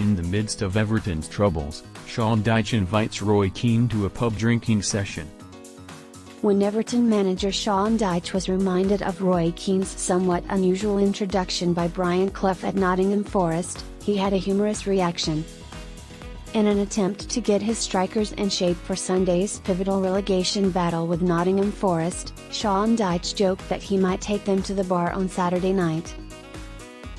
In the midst of Everton's troubles, Sean Dyche invites Roy Keane to a pub drinking session. When Everton manager Sean Dyche was reminded of Roy Keane's somewhat unusual introduction by Clough at Nottingham Forest, he had a humorous reaction. In an attempt to get his strikers in shape for Sunday's pivotal relegation battle with Nottingham Forest, Sean Dyche joked that he might take them to the bar on Saturday night.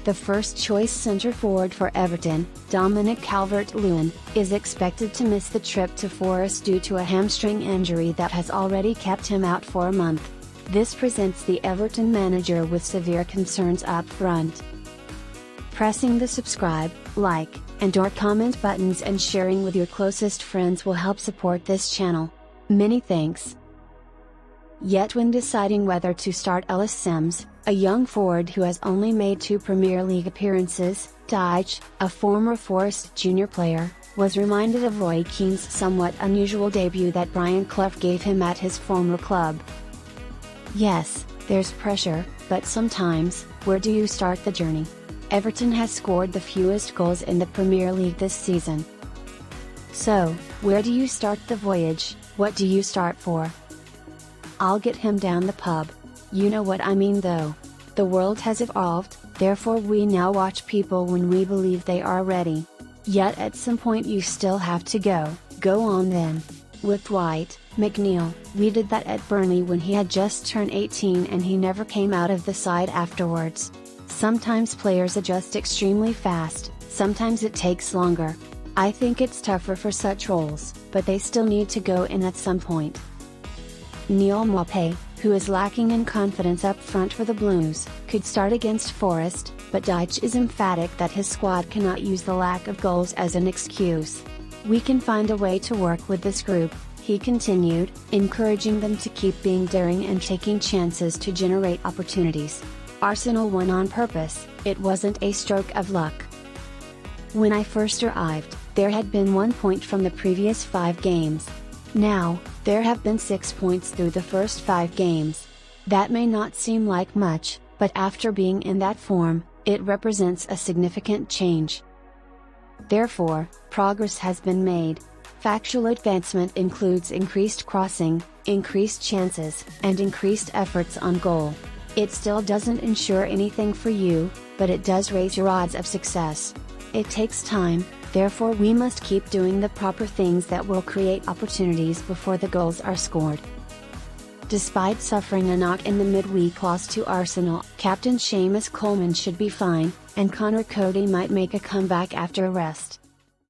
The first-choice centre-forward for Everton, Dominic Calvert-Lewin, is expected to miss the trip to Forest due to a hamstring injury that has already kept him out for a month. This presents the Everton manager with severe concerns up front. Pressing the subscribe, like, and/or comment buttons and sharing with your closest friends will help support this channel. Many thanks. Yet when deciding whether to start Ellis Sims, a young forward who has only made 2 Premier League appearances, Dyche, a former Forest junior player, was reminded of Roy Keane's somewhat unusual debut that Clough gave him at his former club. Yes, there's pressure, but sometimes, where do you start the journey? Everton has scored the fewest goals in the Premier League this season. So, where do you start the voyage? What do you start for? I'll get him down the pub. You know what I mean though. The world has evolved, therefore we now watch people when we believe they are ready. Yet at some point you still have to go on then. With Dwight McNeil, we did that at Burnley when he had just turned 18 and he never came out of the side afterwards. Sometimes players adjust extremely fast, sometimes it takes longer. I think it's tougher for such roles, but they still need to go in at some point. Neal Maupay, who is lacking in confidence up front for the Blues, could start against Forest, but Dyche is emphatic that his squad cannot use the lack of goals as an excuse. We can find a way to work with this group, he continued, encouraging them to keep being daring and taking chances to generate opportunities. Arsenal won on purpose, it wasn't a stroke of luck. When I first arrived, there had been 1 point from the previous 5 games. Now, there have been 6 points through the first 5 games. That may not seem like much, but after being in that form, it represents a significant change. Therefore, progress has been made. Factual advancement includes increased crossing, increased chances, and increased efforts on goal. It still doesn't ensure anything for you, but it does raise your odds of success. It takes time, therefore we must keep doing the proper things that will create opportunities before the goals are scored. Despite suffering a knock in the midweek loss to Arsenal, captain Seamus Coleman should be fine, and Connor Cody might make a comeback after a rest.